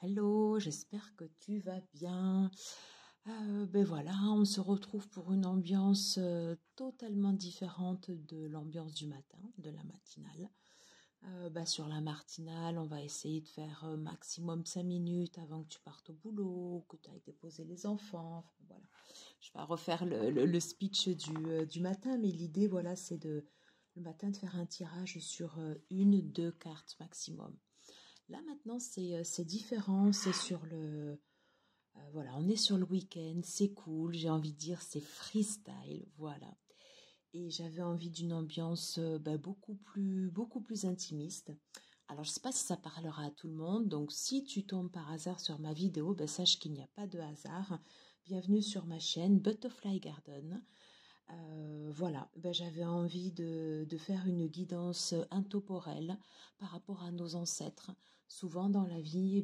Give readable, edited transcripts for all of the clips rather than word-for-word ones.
Hello, j'espère que tu vas bien. Ben voilà, on se retrouve pour une ambiance totalement différente de l'ambiance du matin, de la matinale. Sur la matinale, on va essayer de faire maximum 5 minutes avant que tu partes au boulot, que tu ailles déposer les enfants. Enfin, voilà. Je vais pas refaire le speech du matin, mais l'idée, voilà, c'est le matin de faire un tirage sur une, deux cartes maximum. Là maintenant c'est différent, c'est sur voilà, on est sur le week-end, c'est cool, j'ai envie de dire c'est freestyle, voilà. Et j'avais envie d'une ambiance beaucoup plus intimiste. Alors je sais pas si ça parlera à tout le monde, donc si tu tombes par hasard sur ma vidéo, sache qu'il n'y a pas de hasard. Bienvenue sur ma chaîne Butterfly Garden. Voilà, j'avais envie de faire une guidance intemporelle par rapport à nos ancêtres. Souvent dans la vie,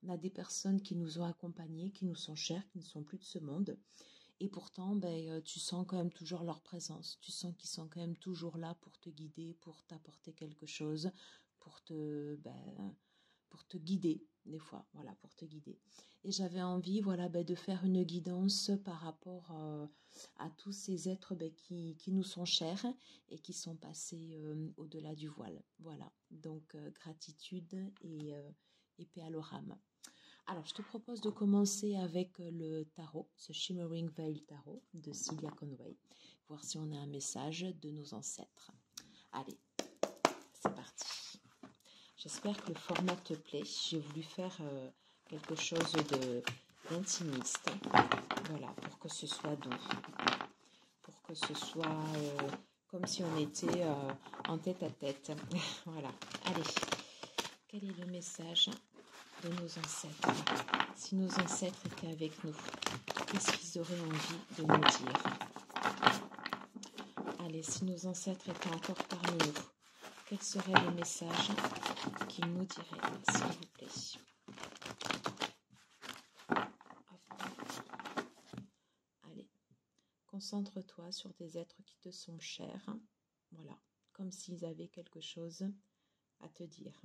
on a des personnes qui nous ont accompagnés, qui nous sont chères, qui ne sont plus de ce monde. Et pourtant, tu sens quand même toujours leur présence. Tu sens qu'ils sont quand même toujours là pour te guider, pour t'apporter quelque chose, pour pour te guider des fois, voilà, pour te guider. Et j'avais envie, voilà, de faire une guidance par rapport à tous ces êtres qui nous sont chers et qui sont passés au-delà du voile. Voilà, donc gratitude et paix à leur âme. Alors, je te propose de commencer avec le tarot, ce Shimmering Veil Tarot de Celia Conway, voir si on a un message de nos ancêtres. Allez, c'est parti. J'espère que le format te plaît. J'ai voulu faire quelque chose d'intimiste, voilà, pour que ce soit doux, pour que ce soit comme si on était en tête à tête. Voilà, allez, quel est le message de nos ancêtres? Si nos ancêtres étaient avec nous, qu'est-ce qu'ils auraient envie de nous dire? Allez, si nos ancêtres étaient encore parmi nous, quel serait le message qu'ils nous diraient, s'il vous plaît? Hop. Allez, concentre-toi sur des êtres qui te sont chers, voilà, comme s'ils avaient quelque chose à te dire.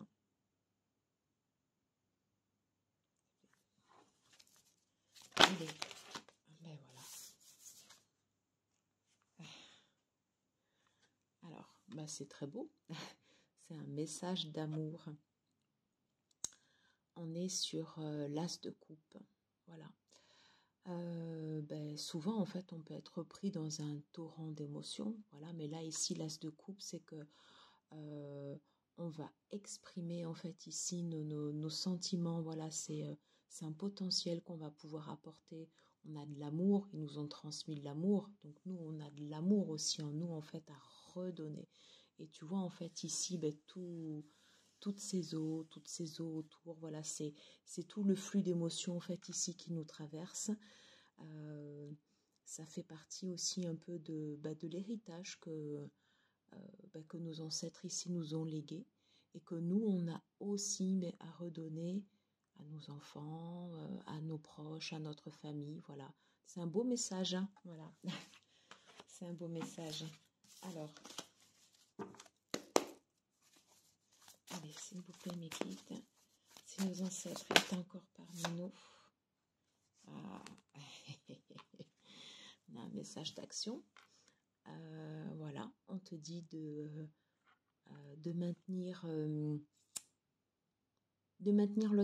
Allez, voilà. Alors, c'est très beau. C'est un message d'amour. On est sur l'as de coupe. Voilà. Souvent, en fait, on peut être pris dans un torrent d'émotions. Voilà. Mais là, ici, l'as de coupe, c'est que on va exprimer, en fait, ici, nos sentiments. Voilà, c'est un potentiel qu'on va pouvoir apporter. On a de l'amour. Ils nous ont transmis de l'amour. Donc, nous, on a de l'amour aussi en nous, en fait, à redonner. Et tu vois, en fait, ici, toutes ces eaux autour, voilà, c'est tout le flux d'émotions, en fait, ici, qui nous traverse. Ça fait partie aussi un peu de l'héritage que nos ancêtres ici nous ont légué et que nous, on a aussi à redonner à nos enfants, à nos proches, à notre famille, voilà. C'est un beau message, hein, voilà. C'est un beau message. Alors, allez, s'il vous plaît, mes guides, si nos ancêtres étaient encore parmi nous, on a un message d'action. Voilà, on te dit de maintenir le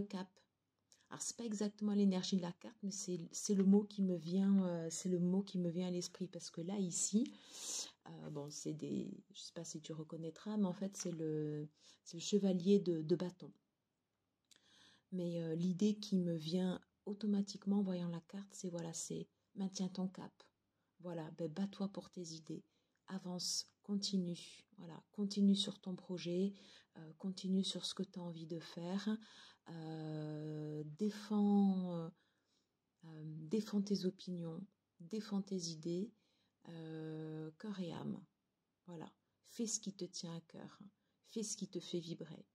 cap. Alors c'est pas exactement l'énergie de la carte, mais c'est le mot qui me vient, à l'esprit, parce que là ici, c'est je sais pas si tu reconnaîtras, mais en fait c'est le chevalier de bâton. Mais l'idée qui me vient automatiquement en voyant la carte, c'est voilà, c'est maintiens ton cap. Voilà, bats-toi pour tes idées. Avance, continue. Voilà, continue sur ton projet, continue sur ce que tu as envie de faire. Défends tes opinions, défends tes idées, cœur et âme. Voilà, fais ce qui te tient à cœur, fais ce qui te fait vibrer.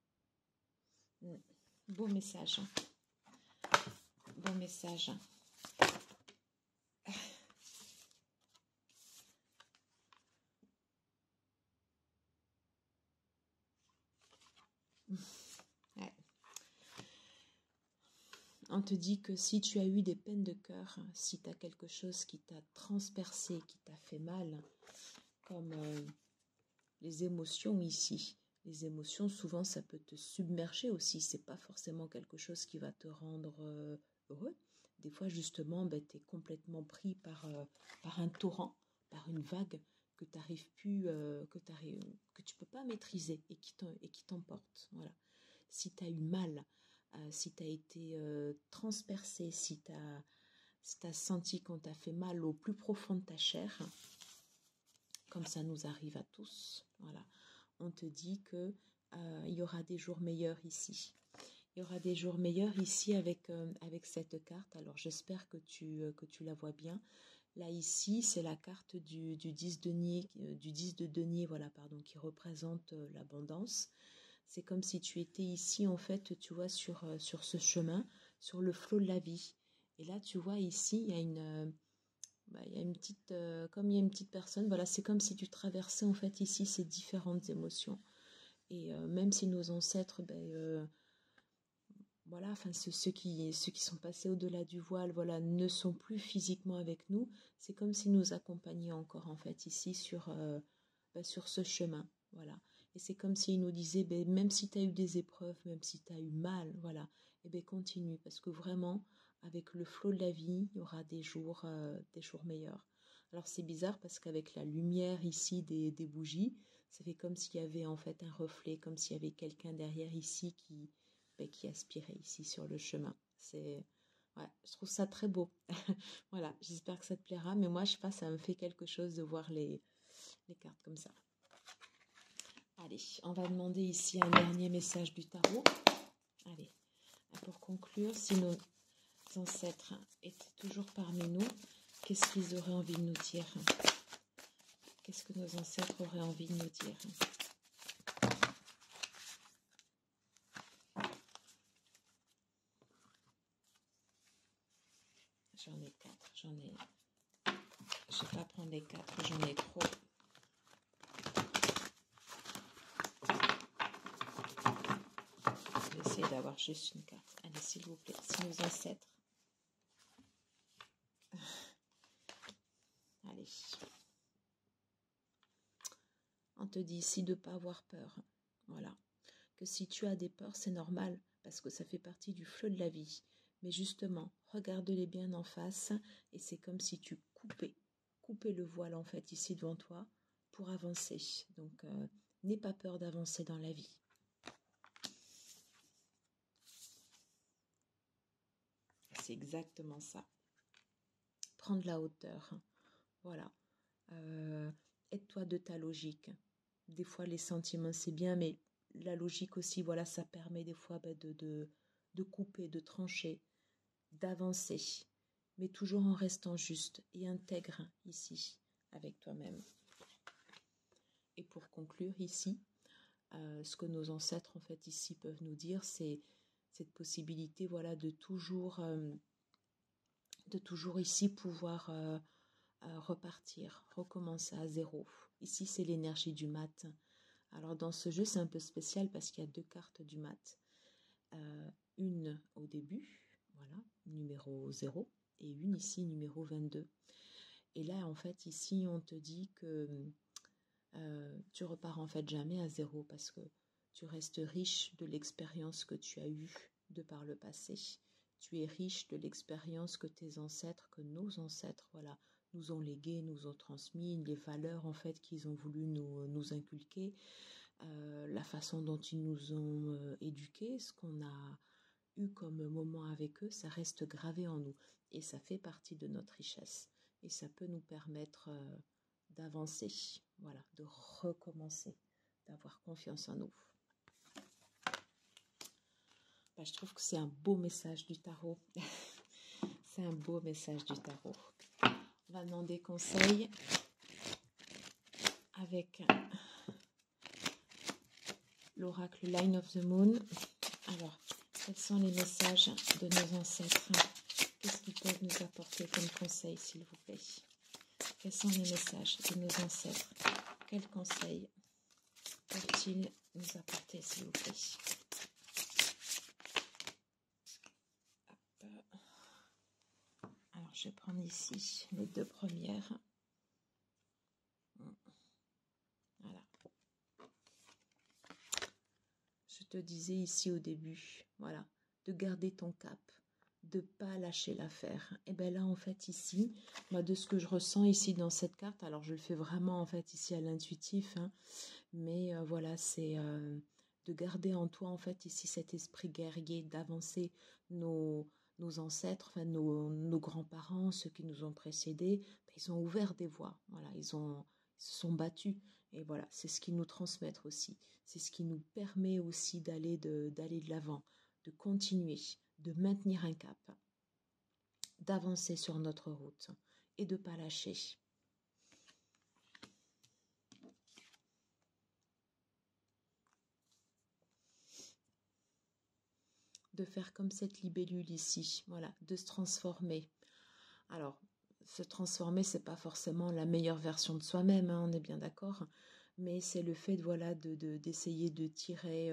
Beau message. Bon message. Ouais. On te dit que si tu as eu des peines de cœur, si tu as quelque chose qui t'a transpercé, qui t'a fait mal, comme les émotions ici. Les émotions, souvent, ça peut te submerger aussi. C'est pas forcément quelque chose qui va te rendre heureux. Des fois, justement, ben, tu es complètement pris par un torrent, par une vague que tu n'arrives plus, que tu peux pas maîtriser et qui t'emporte. Voilà. Si tu as eu mal, si tu as été transpercé, si tu as senti qu'on t'a fait mal au plus profond de ta chair, comme ça nous arrive à tous, voilà. On te dit que il y aura des jours meilleurs ici. Il y aura des jours meilleurs ici avec cette carte. Alors j'espère que tu la vois bien. Là ici, c'est la carte du 10 denier, du 10 de denier, voilà, pardon, qui représente l'abondance. C'est comme si tu étais ici, en fait, tu vois, sur ce chemin, sur le flot de la vie. Et là, tu vois, ici, il y a une petite, comme il y a une petite personne, voilà, c'est comme si tu traversais, en fait, ici, ces différentes émotions. Et même si nos ancêtres, voilà, enfin, ceux qui sont passés au-delà du voile, voilà, ne sont plus physiquement avec nous, c'est comme s'ils nous accompagnaient encore, en fait, ici, sur ce chemin, voilà. Et c'est comme s'ils nous disaient, même si tu as eu des épreuves, même si tu as eu mal, voilà, et continue, parce que vraiment, avec le flot de la vie, il y aura des jours meilleurs. Alors c'est bizarre parce qu'avec la lumière ici des bougies, ça fait comme s'il y avait en fait un reflet, comme s'il y avait quelqu'un derrière ici qui aspirait ici sur le chemin. Ouais, je trouve ça très beau. Voilà, j'espère que ça te plaira, mais moi je sais pas, ça me fait quelque chose de voir les cartes comme ça. Allez, on va demander ici un dernier message du tarot. Allez, pour conclure, si nos ancêtres étaient toujours parmi nous, qu'est-ce qu'ils auraient envie de nous dire? Qu'est-ce que nos ancêtres auraient envie de nous dire? J'en ai 4, je ne vais pas prendre les 4, j'en ai trop. Je vais essayer d'avoir juste une carte. Allez, s'il vous plaît, si nos ancêtres. Allez. On te dit ici de ne pas avoir peur. Voilà. Que si tu as des peurs, c'est normal, parce que ça fait partie du flot de la vie. Mais justement, regarde-les bien en face, et c'est comme si tu coupais le voile en fait ici devant toi pour avancer. Donc, n'aie pas peur d'avancer dans la vie. C'est exactement ça. Prendre la hauteur. Voilà. Aide-toi de ta logique. Des fois, les sentiments, c'est bien, mais la logique aussi, voilà, ça permet des fois de couper, de trancher, d'avancer, mais toujours en restant juste et intègre ici avec toi-même. Et pour conclure ici, ce que nos ancêtres en fait ici peuvent nous dire, c'est cette possibilité, voilà, de toujours ici pouvoir repartir, recommencer à zéro. Ici, c'est l'énergie du mat. Alors dans ce jeu, c'est un peu spécial parce qu'il y a 2 cartes du mat. Une au début, voilà, numéro 0, et une ici, numéro 22. Et là, en fait, ici, on te dit que tu repars en fait jamais à zéro parce que tu restes riche de l'expérience que tu as eue de par le passé. Tu es riche de l'expérience que tes ancêtres, que nos ancêtres, voilà, nous ont légué, nous ont transmis, les valeurs en fait qu'ils ont voulu nous inculquer, la façon dont ils nous ont éduqués, ce qu'on a eu comme moment avec eux, ça reste gravé en nous et ça fait partie de notre richesse et ça peut nous permettre d'avancer, voilà, de recommencer, d'avoir confiance en nous. Je trouve que c'est un beau message du tarot. C'est un beau message du tarot. On va demander conseil avec l'oracle Line of the Moon. Alors, quels sont les messages de nos ancêtres? Qu'est-ce qu'ils peuvent nous apporter comme conseil, s'il vous plaît? Quels sont les messages de nos ancêtres? Quels conseils peuvent-ils nous apporter, s'il vous plaît? Hop. je vais prendre ici les 2 premières. Voilà. Je te disais ici au début, voilà, de garder ton cap, de pas lâcher l'affaire. Et bien là, en fait, ici, moi, de ce que je ressens ici dans cette carte, alors je le fais vraiment, en fait, ici à l'intuitif, hein, mais voilà, c'est de garder en toi, en fait, ici, cet esprit guerrier, d'avancer nos ancêtres, enfin, nos grands-parents, ceux qui nous ont précédés, ils ont ouvert des voies, voilà, ils se sont battus, et voilà, c'est ce qu'ils nous transmettent aussi, c'est ce qui nous permet aussi d'aller de l'avant, de continuer, de maintenir un cap, d'avancer sur notre route et de ne pas lâcher. De faire comme cette libellule ici, voilà, de se transformer. Alors, se transformer, c'est pas forcément la meilleure version de soi-même, hein, on est bien d'accord, mais c'est le fait, voilà, d'essayer de tirer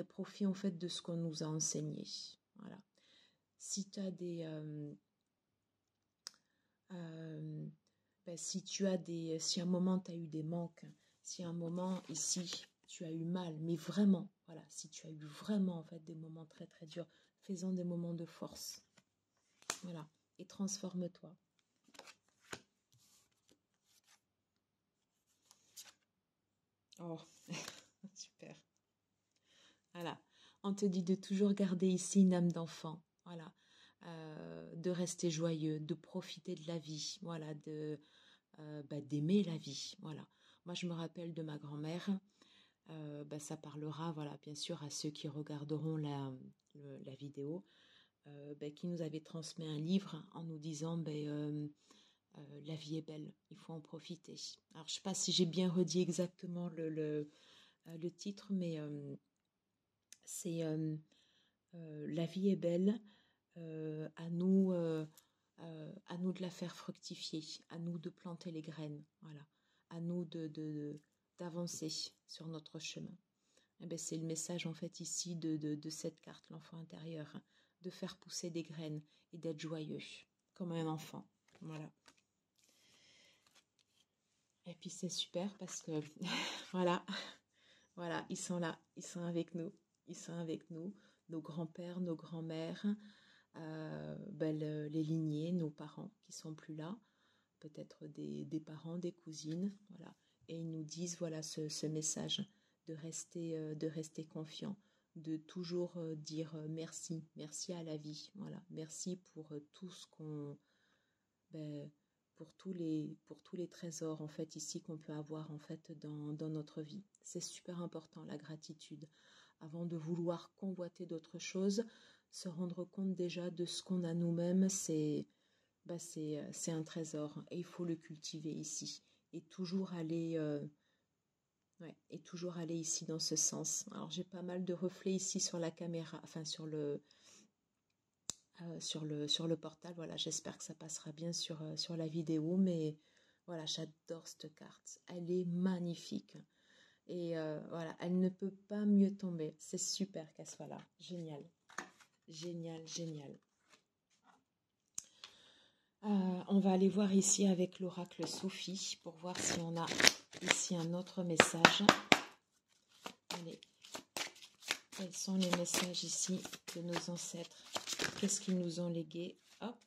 profit en fait de ce qu'on nous a enseigné. Voilà. Si tu as si à un moment tu as eu des manques, si à un moment ici tu as eu mal, mais vraiment, voilà, si tu as eu vraiment en fait des moments très très durs, fais-en des moments de force, voilà, et transforme-toi. Oh, super. Voilà, on te dit de toujours garder ici une âme d'enfant, voilà, de rester joyeux, de profiter de la vie, voilà, d'aimer la vie, voilà. Moi, je me rappelle de ma grand-mère. Ça parlera, voilà, bien sûr, à ceux qui regarderont la vidéo, qui nous avait transmis un livre en nous disant la vie est belle, il faut en profiter. Alors, je ne sais pas si j'ai bien redit exactement le titre, mais c'est la vie est belle, à nous de la faire fructifier, à nous de planter les graines, voilà, à nous d'avancer sur notre chemin. Eh bien, c'est le message en fait ici de cette carte, l'enfant intérieur, hein, de faire pousser des graines et d'être joyeux comme un enfant. Voilà. Et puis c'est super parce que voilà, ils sont là, ils sont avec nous, nos grands-pères, nos grands-mères, les lignées, nos parents qui sont plus là, peut-être des parents, des cousines, voilà, et ils nous disent voilà ce message de rester confiant, de toujours dire merci à la vie, voilà, merci pour tout ce qu'on pour tous les trésors en fait ici qu'on peut avoir en fait dans notre vie. C'est super important, la gratitude, avant de vouloir convoiter d'autres choses, se rendre compte déjà de ce qu'on a nous-mêmes, c'est un trésor et il faut le cultiver ici et toujours aller ici dans ce sens. Alors j'ai pas mal de reflets ici sur la caméra, enfin sur le portable, voilà, j'espère que ça passera bien sur la vidéo, mais voilà, j'adore cette carte, elle est magnifique et voilà, elle ne peut pas mieux tomber, c'est super qu'elle soit là, génial, génial, génial. On va aller voir ici avec l'oracle Sophie pour voir si on a ici un autre message. Allez, quels sont les messages ici de nos ancêtres? Qu'est-ce qu'ils nous ont légué? Hop,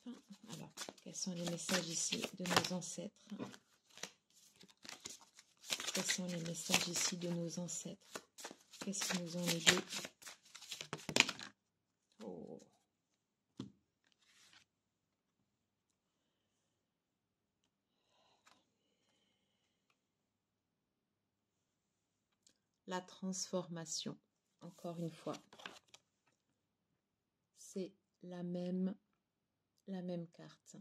alors, quels sont les messages ici de nos ancêtres? Quels sont les messages ici de nos ancêtres? Qu'est-ce qu'ils nous ont légué? Oh. La transformation, encore une fois. C'est la même carte.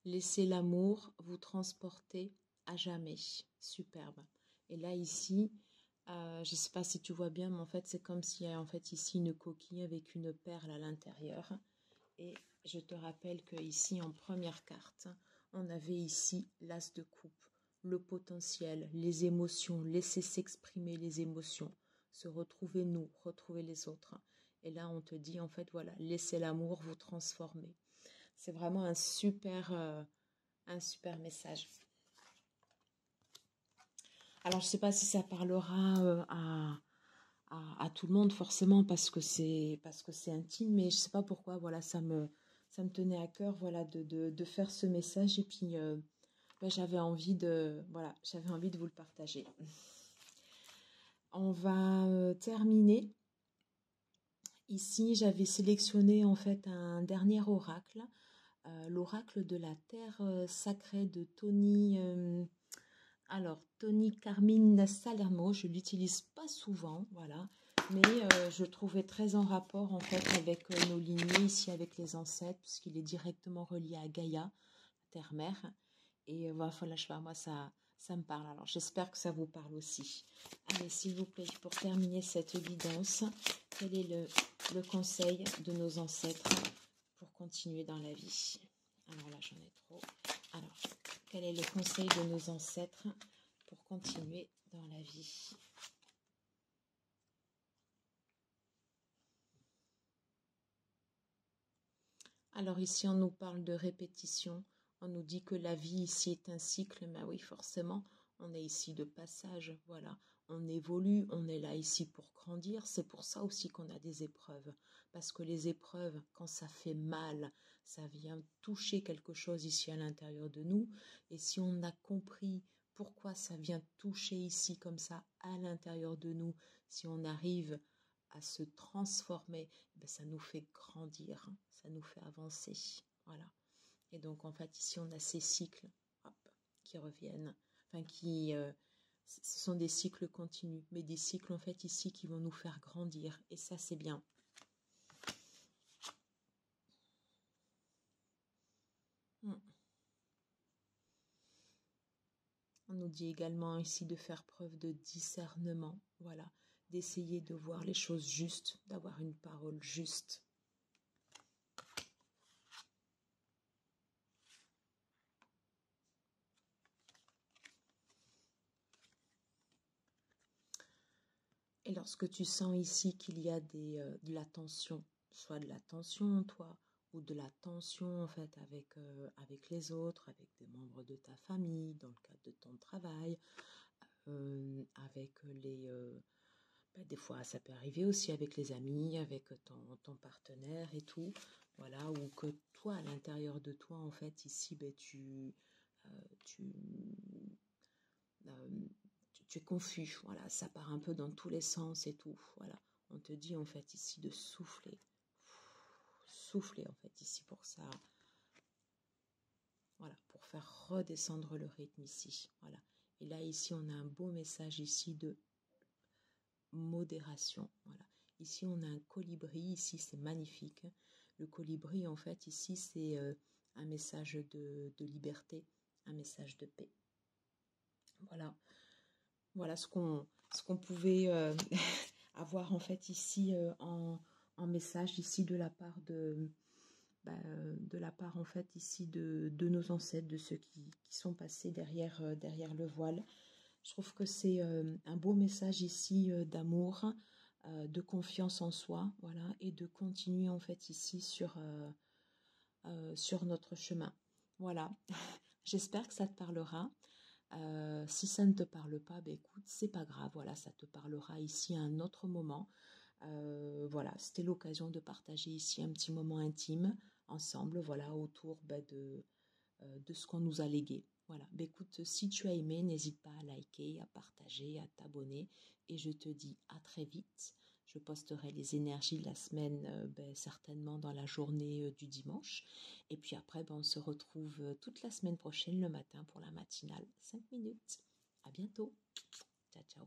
Laissez l'amour vous transporter à jamais. Superbe. Et là, ici, je ne sais pas si tu vois bien, mais en fait, c'est comme s'il y a en fait ici une coquille avec une perle à l'intérieur. Et je te rappelle que ici, en première carte, on avait ici l'as de coupe, le potentiel, les émotions, laisser s'exprimer les émotions, se retrouver nous, retrouver les autres. Et là, on te dit, en fait, voilà, laissez l'amour vous transformer. C'est vraiment un super message. Alors, je ne sais pas si ça parlera à tout le monde forcément parce que c'est intime, mais je ne sais pas pourquoi, voilà, ça me tenait à cœur, voilà, de faire ce message et puis j'avais envie de vous le partager. On va terminer. Ici, j'avais sélectionné en fait un dernier oracle, l'oracle de la terre sacrée de Tony. Tony Carmine Salermo, je l'utilise pas souvent, voilà, mais je trouvais très en rapport en fait avec nos lignées ici, avec les ancêtres, puisqu'il est directement relié à Gaïa, terre-mère. Et voilà, je sais pas, moi ça me parle. Alors j'espère que ça vous parle aussi. Allez, s'il vous plaît, pour terminer cette guidance, quel est le conseil de nos ancêtres pour continuer dans la vie? Alors là, j'en ai trop. Alors, quel est le conseil de nos ancêtres pour continuer dans la vie? Alors ici, on nous parle de répétition. On nous dit que la vie ici est un cycle. Mais oui, forcément, on est ici de passage. Voilà, on évolue, on est là ici pour grandir. C'est pour ça aussi qu'on a des épreuves. Parce que les épreuves, quand ça fait mal, ça vient toucher quelque chose ici à l'intérieur de nous. Et si on a compris pourquoi ça vient toucher ici comme ça à l'intérieur de nous, si on arrive à se transformer, ça nous fait grandir, hein, ça nous fait avancer. Voilà. Et donc, en fait, ici, on a ces cycles qui reviennent, enfin, ce sont des cycles continus, mais des cycles, en fait, ici, qui vont nous faire grandir. Et ça, c'est bien. On nous dit également ici de faire preuve de discernement, voilà, d'essayer de voir les choses justes, d'avoir une parole juste. Et lorsque tu sens ici qu'il y a de la tension, soit de la tension en toi, ou de la tension en fait avec les autres, avec des membres de ta famille, dans le cadre de ton travail, avec des fois ça peut arriver aussi avec les amis, avec ton partenaire et tout, voilà, ou que toi à l'intérieur de toi en fait ici tu es confus, voilà, ça part un peu dans tous les sens et tout, voilà. On te dit en fait ici de souffler en fait ici pour ça, voilà, pour faire redescendre le rythme ici, voilà. Et là ici on a un beau message ici de modération, voilà. Ici on a un colibri, ici c'est magnifique. Le colibri en fait ici c'est un message de liberté, un message de paix. Voilà ce qu'on pouvait avoir en fait ici en message ici de la part en fait ici de nos ancêtres, de ceux qui sont passés derrière le voile. Je trouve que c'est un beau message ici d'amour, de confiance en soi, voilà, et de continuer en fait ici sur notre chemin. Voilà, j'espère que ça te parlera. Si ça ne te parle pas, écoute, c'est pas grave, voilà, ça te parlera ici à un autre moment. Voilà, c'était l'occasion de partager ici un petit moment intime ensemble, voilà, autour de ce qu'on nous a légué. Voilà, écoute, si tu as aimé, n'hésite pas à liker, à partager, à t'abonner, et je te dis à très vite. Je posterai les énergies de la semaine certainement dans la journée du dimanche. Et puis après, on se retrouve toute la semaine prochaine le matin pour la matinale. 5 minutes. À bientôt. Ciao, ciao.